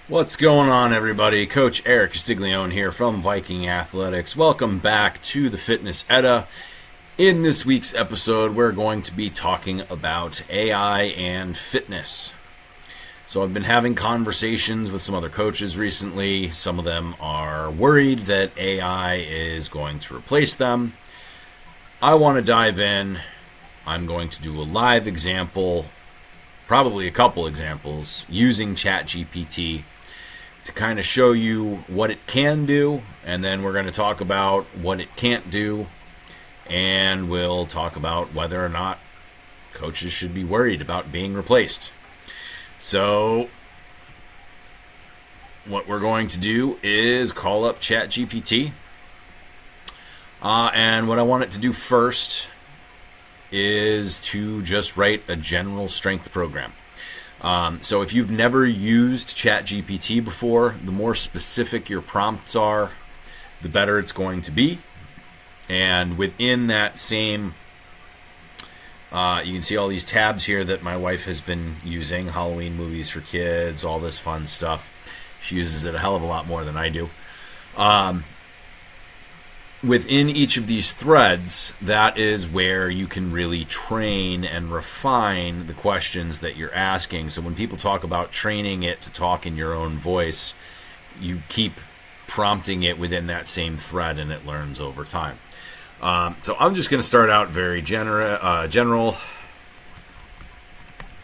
What's going on, everybody? Coach Erik Castiglione here from Viking Athletics. Welcome back to the Fitness Edda. In this week's episode, we're going to be talking about AI and fitness. So I've been having conversations with some other coaches recently. Some of them are worried that AI is going to replace them. I want to dive in. I'm going to do a live example, probably a couple examples, using ChatGPT to kind of show you what it can do, and then we're going to talk about what it can't do, and we'll talk about whether or not coaches should be worried about being replaced. So what we're going to do is call up ChatGPT, and what I want it to do first is to just write a general strength program. So if you've never used ChatGPT before, the more specific your prompts are, the better it's going to be. And within that same, you can see all these tabs here that my wife has been using, Halloween movies for kids, all this fun stuff. She uses it a hell of a lot more than I do. Within each of these threads, that is where you can really train and refine the questions that you're asking. So when people talk about training it to talk in your own voice, you keep prompting it within that same thread and it learns over time. So I'm just going to start out very general.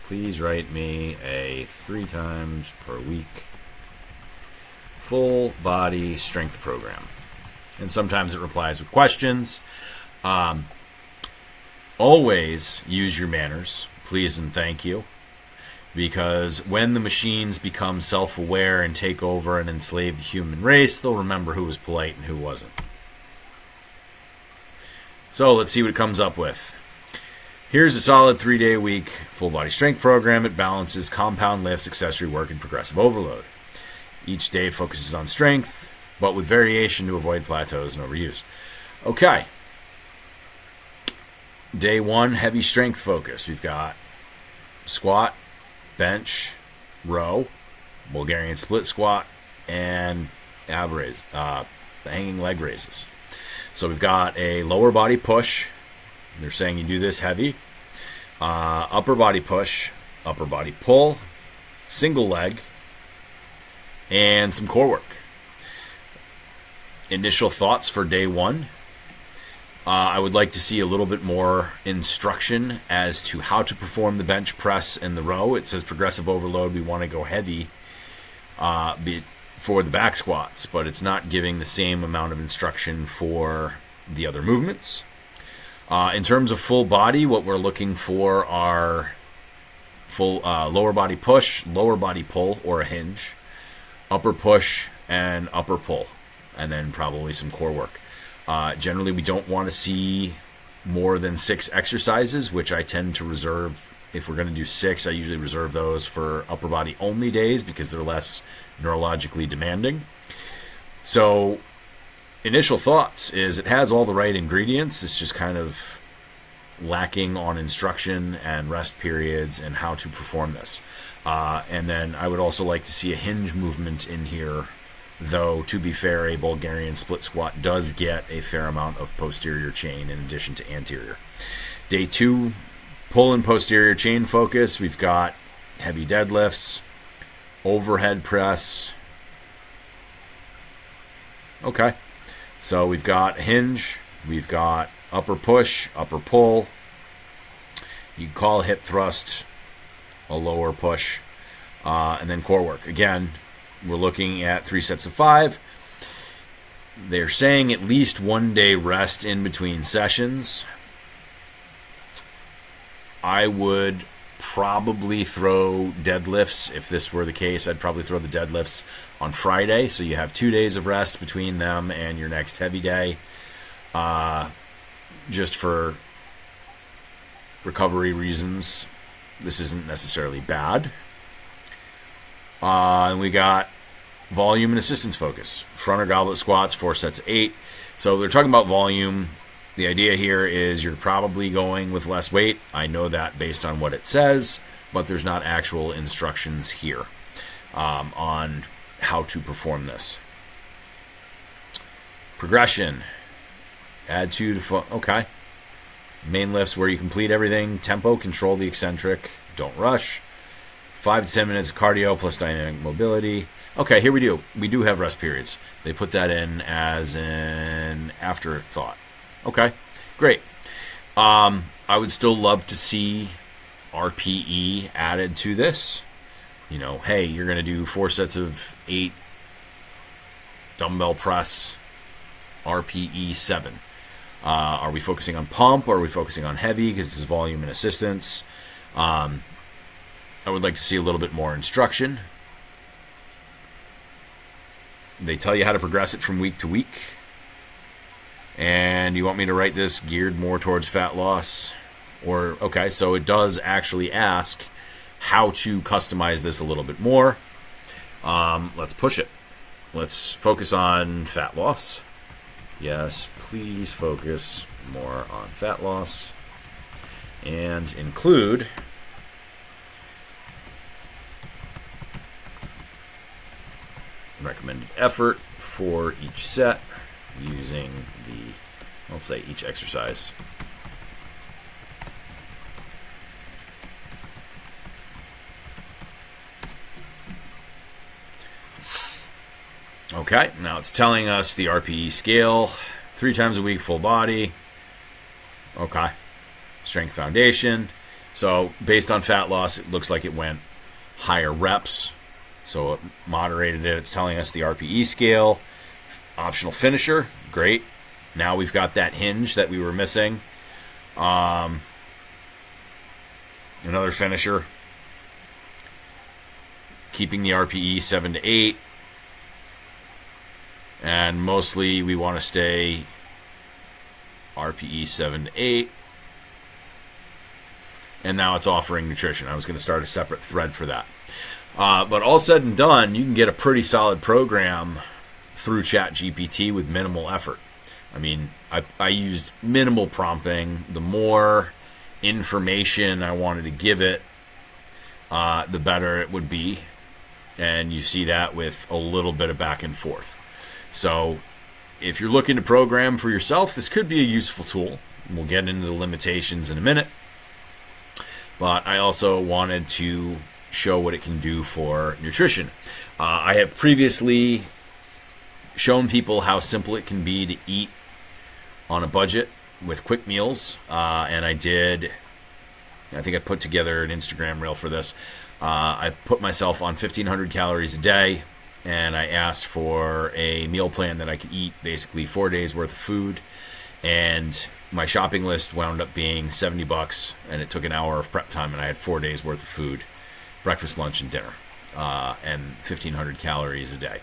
Please write me a 3 times per week full body strength program. And sometimes it replies with questions. Always use your manners, please and thank you, because when the machines become self-aware and take over and enslave the human race, they'll remember who was polite and who wasn't. So let's see what it comes up with. Here's a solid 3-day-a-week full-body strength program. It balances compound lifts, accessory work, and progressive overload. Each day focuses on strength, but with variation to avoid plateaus and overuse. Okay. Day 1, heavy strength focus. We've got squat, bench, row, Bulgarian split squat, and ab raise, hanging leg raises. So we've got a lower body push. They're saying you do this heavy. Upper body push, upper body pull, single leg, and some core work. Initial thoughts for day 1. I would like to see a little bit more instruction as to how to perform the bench press and the row. It says progressive overload. We want to go heavy for the back squats, but it's not giving the same amount of instruction for the other movements. In terms of full body, what we're looking for are full lower body push, lower body pull, or a hinge, upper push, and upper pull, and then probably some core work. Generally, we don't want to see more than 6 exercises, which I tend to reserve. If we're going to do 6, I usually reserve those for upper body only days because they're less neurologically demanding. So initial thoughts is it has all the right ingredients. It's just kind of lacking on instruction and rest periods and how to perform this. And then I would also like to see a hinge movement in here. Though, to be fair, a Bulgarian split squat does get a fair amount of posterior chain in addition to anterior. Day 2, pull and posterior chain focus. We've got heavy deadlifts, overhead press. Okay. So we've got hinge, we've got upper push, upper pull. You can call hip thrust a lower push, and then core work. Again, we're looking at 3 sets of 5. They're saying at least 1 day rest in between sessions. I would probably throw deadlifts. If this were the case, I'd probably throw the deadlifts on Friday. So you have 2 days of rest between them and your next heavy day. Just for recovery reasons, this isn't necessarily bad. And we got volume and assistance focus. Front or goblet squats, 4 sets of 8. So they're talking about volume. The idea here is you're probably going with less weight. I know that based on what it says, but there's not actual instructions here. on how to perform this. Progression. Add 2 to okay. Main lifts where you complete everything. Tempo, control the eccentric. Don't rush. 5 to 10 minutes of cardio plus dynamic mobility. Okay, here we do. We do have rest periods. They put that in as an afterthought. Okay, great. I would still love to see RPE added to this. You know, hey, you're going to do 4 sets of 8 dumbbell press, RPE 7. Are we focusing on pump or are we focusing on heavy because this is volume and assistance? I would like to see a little bit more instruction. They tell you how to progress it from week to week. And you want me to write this geared more towards fat loss? Or, okay, so it does actually ask how to customize this a little bit more. Let's push it. Let's focus on fat loss. Yes, please focus more on fat loss. And include recommended effort for each set using let's say each exercise. Okay, now it's telling us the RPE scale, 3 times a week, full body. Okay, strength foundation. So based on fat loss, it looks like it went higher reps. So it moderated it. It's telling us the RPE scale. Optional finisher, great. Now we've got that hinge that we were missing. Another finisher. Keeping the RPE 7 to 8. And mostly we want to stay RPE 7 to 8. And now it's offering nutrition. I was going to start a separate thread for that. But all said and done, you can get a pretty solid program through ChatGPT with minimal effort. I mean, I used minimal prompting. The more information I wanted to give it, the better it would be. And you see that with a little bit of back and forth. So if you're looking to program for yourself, this could be a useful tool. We'll get into the limitations in a minute. But I also wanted to show what it can do for nutrition. I have previously shown people how simple it can be to eat on a budget with quick meals. And I think I put together an Instagram reel for this. I put myself on 1,500 calories a day. And I asked for a meal plan that I could eat basically 4 days worth of food. And my shopping list wound up being $70, and it took an hour of prep time, and I had 4 days worth of food, breakfast, lunch, and dinner, and 1,500 calories a day.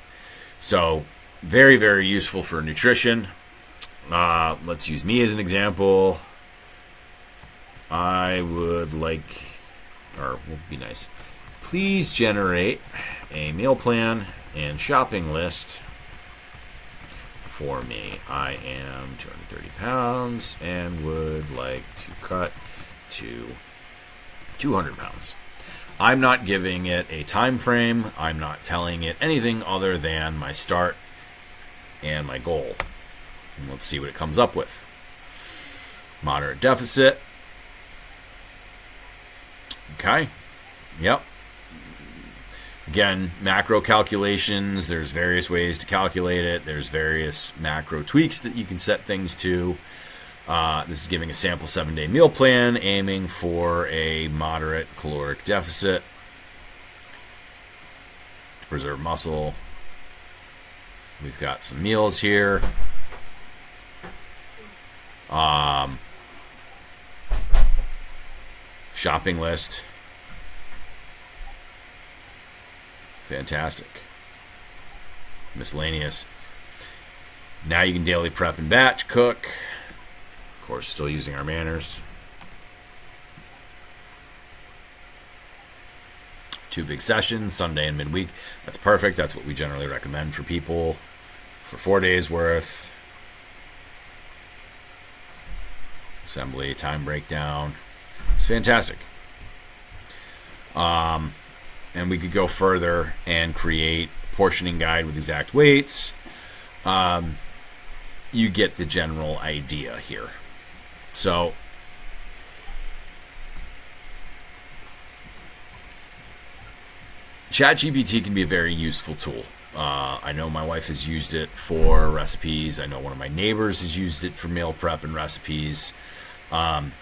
So very, very useful for nutrition. Let's use me as an example. I would like, or would be nice, please generate a meal plan and shopping list for me. I am 230 pounds and would like to cut to 200 pounds. I'm not giving it a time frame. I'm not telling it anything other than my start and my goal. And let's see what it comes up with. Moderate deficit. Okay. Yep. Again, macro calculations, there's various ways to calculate it. There's various macro tweaks that you can set things to. This is giving a sample 7-day meal plan, aiming for a moderate caloric deficit to preserve muscle. We've got some meals here. Shopping list. Fantastic. Miscellaneous. Now you can daily prep and batch cook. Of course, still using our manners. 2 big sessions, Sunday and midweek. That's perfect. That's what we generally recommend for people for 4 days worth. Assembly, time breakdown. It's fantastic. and we could go further and create portioning guide with exact weights. You get the general idea here. So ChatGPT can be a very useful tool. I know my wife has used it for recipes. I know one of my neighbors has used it for meal prep and recipes. And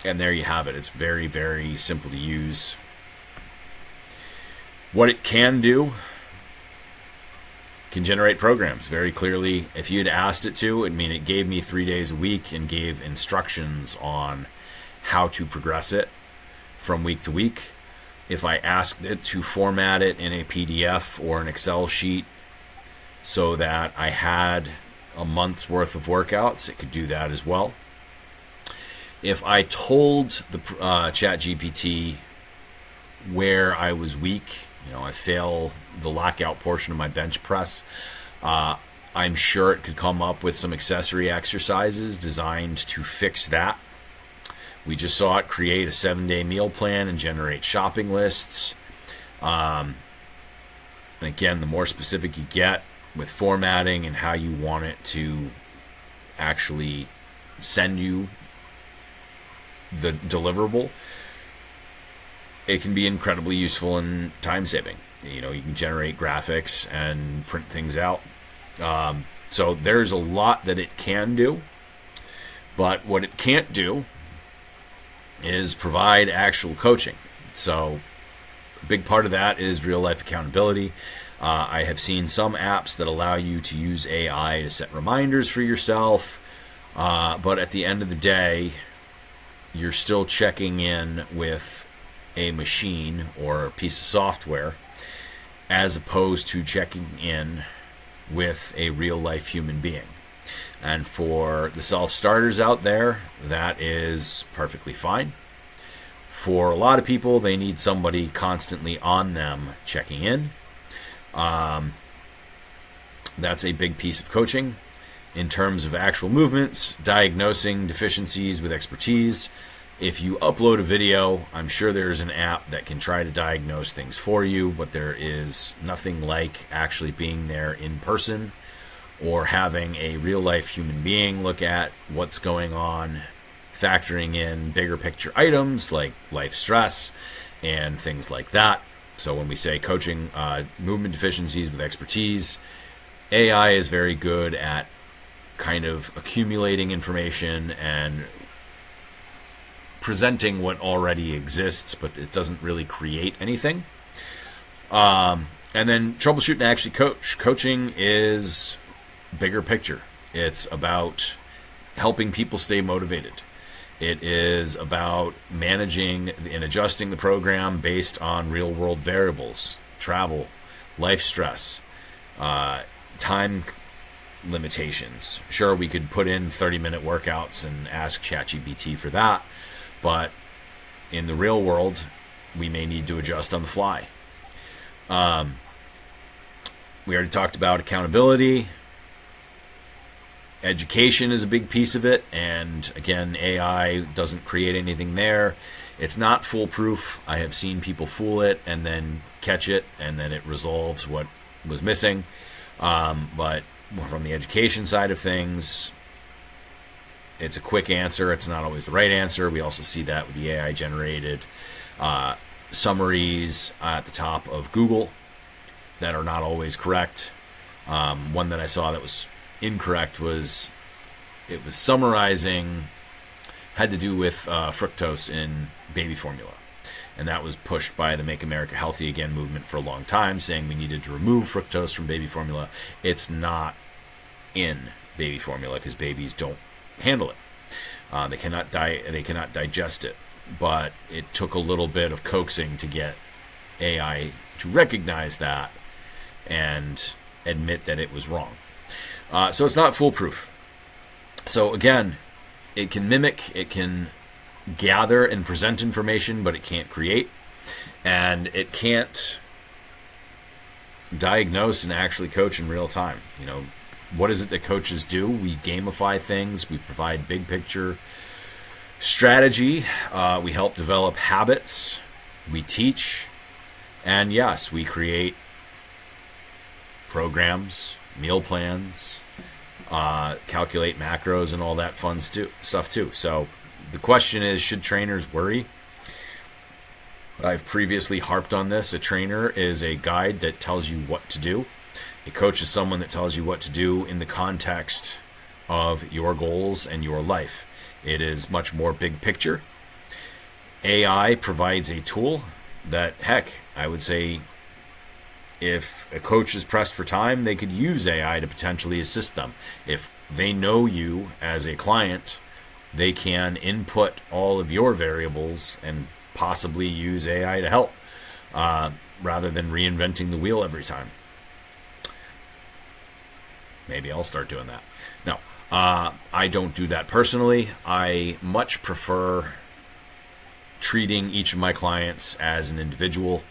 there you have it. It's very, very simple to use. What it can do, can generate programs very clearly. If you had asked it to, it gave me 3 days a week and gave instructions on how to progress it from week to week. If I asked it to format it in a PDF or an Excel sheet so that I had a month's worth of workouts, it could do that as well. If I told the ChatGPT where I was weak, I fail the lockout portion of my bench press, I'm sure it could come up with some accessory exercises designed to fix that. We just saw it create a 7-day meal plan and generate shopping lists. And again, the more specific you get with formatting and how you want it to actually send you the deliverable, it can be incredibly useful and time saving. You can generate graphics and print things out. So there's a lot that it can do, but what it can't do is provide actual coaching. So a big part of that is real life accountability. I have seen some apps that allow you to use AI to set reminders for yourself, but at the end of the day, you're still checking in with a machine or a piece of software as opposed to checking in with a real life human being. And for the self-starters out there, that is perfectly fine. For a lot of people, they need somebody constantly on them checking in. That's a big piece of coaching. In terms of actual movements, diagnosing deficiencies with expertise. If you upload a video, I'm sure there's an app that can try to diagnose things for you, but there is nothing like actually being there in person or having a real-life human being look at what's going on, factoring in bigger picture items like life stress and things like that. So when we say coaching movement deficiencies with expertise, AI is very good at kind of accumulating information and presenting what already exists, but it doesn't really create anything. And then troubleshoot and actually coach. Coaching is bigger picture. It's about helping people stay motivated. It is about managing and adjusting the program based on real world variables, travel, life stress, time limitations. Sure, we could put in 30-minute workouts and ask ChatGPT for that, but in the real world, we may need to adjust on the fly. We already talked about accountability. Education is a big piece of it, and again, AI doesn't create anything there. It's not foolproof. I have seen people fool it and then catch it, and then it resolves what was missing. But from the education side of things, it's a quick answer. It's not always the right answer. We also see that with the AI-generated summaries at the top of Google that are not always correct. One that I saw that was incorrect was it was summarizing, had to do with fructose in baby formula. And that was pushed by the Make America Healthy Again movement for a long time, saying we needed to remove fructose from baby formula. It's not in baby formula because babies don't handle it. They cannot digest it. But it took a little bit of coaxing to get AI to recognize that and admit that it was wrong. So it's not foolproof. So again, it can mimic, it can gather and present information, but it can't create. And it can't diagnose and actually coach in real time. What is it that coaches do? We gamify things. We provide big picture strategy. We help develop habits. We teach. And yes, we create programs, meal plans, calculate macros and all that fun stuff too. So the question is, should trainers worry? I've previously harped on this. A trainer is a guide that tells you what to do. A coach is someone that tells you what to do in the context of your goals and your life. It is much more big picture. AI provides a tool that, heck, I would say if a coach is pressed for time, they could use AI to potentially assist them. If they know you as a client, they can input all of your variables and possibly use AI to help, rather than reinventing the wheel every time. Maybe I'll start doing that. No, I don't do that personally. I much prefer treating each of my clients as an individual.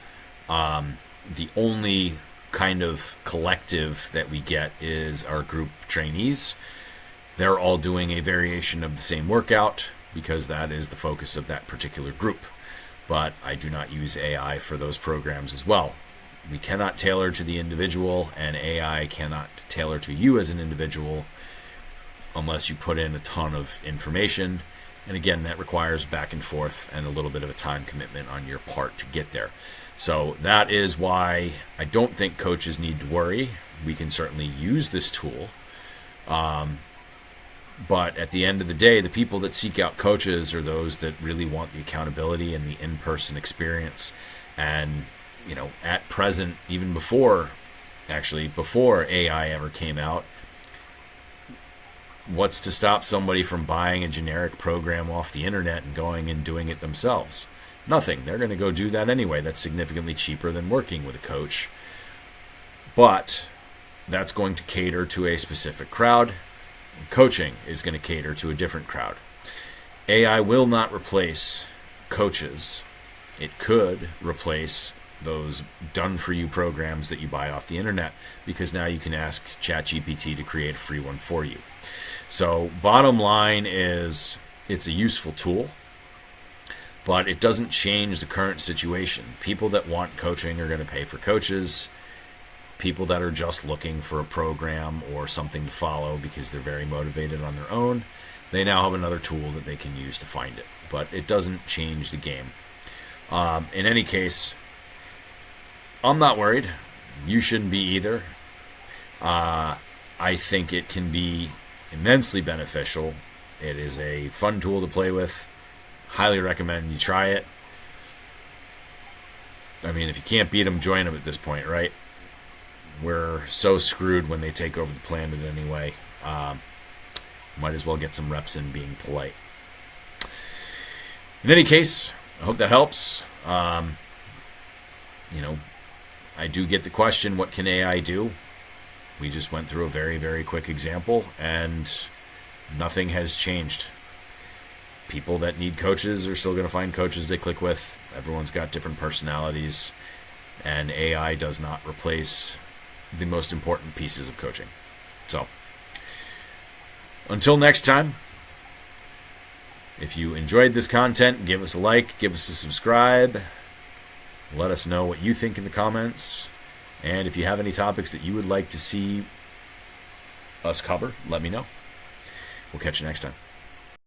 The only kind of collective that we get is our group trainees. They're all doing a variation of the same workout because that is the focus of that particular group. But I do not use AI for those programs as well. We cannot tailor to the individual, and AI cannot tailor to you as an individual unless you put in a ton of information. And again, that requires back and forth and a little bit of a time commitment on your part to get there. So that is why I don't think coaches need to worry. We can certainly use this tool. But at the end of the day, the people that seek out coaches are those that really want the accountability and the in-person experience. And, at present, even before AI ever came out, what's to stop somebody from buying a generic program off the internet and going and doing it themselves? Nothing. They're going to go do that anyway. That's significantly cheaper than working with a coach. But that's going to cater to a specific crowd. Coaching is going to cater to a different crowd. AI will not replace coaches. It could replace those done-for-you programs that you buy off the internet, because now you can ask ChatGPT to create a free one for you. So bottom line is, it's a useful tool, but it doesn't change the current situation. People that want coaching are going to pay for coaches. People that are just looking for a program or something to follow because they're very motivated on their own, they now have another tool that they can use to find it. But it doesn't change the game. In any case, I'm not worried. You shouldn't be either. I think it can be immensely beneficial. It is a fun tool to play with. Highly recommend you try it. I mean, if you can't beat them, join them at this point, right? We're so screwed when they take over the planet anyway. Might as well get some reps in being polite. In any case, I hope that helps. I do get the question, what can AI do? We just went through a very, very quick example, and nothing has changed. People that need coaches are still going to find coaches they click with. Everyone's got different personalities, and AI does not replace the most important pieces of coaching. So, until next time, if you enjoyed this content, give us a like, give us a subscribe. Let us know what you think in the comments. And if you have any topics that you would like to see us cover, let me know. We'll catch you next time.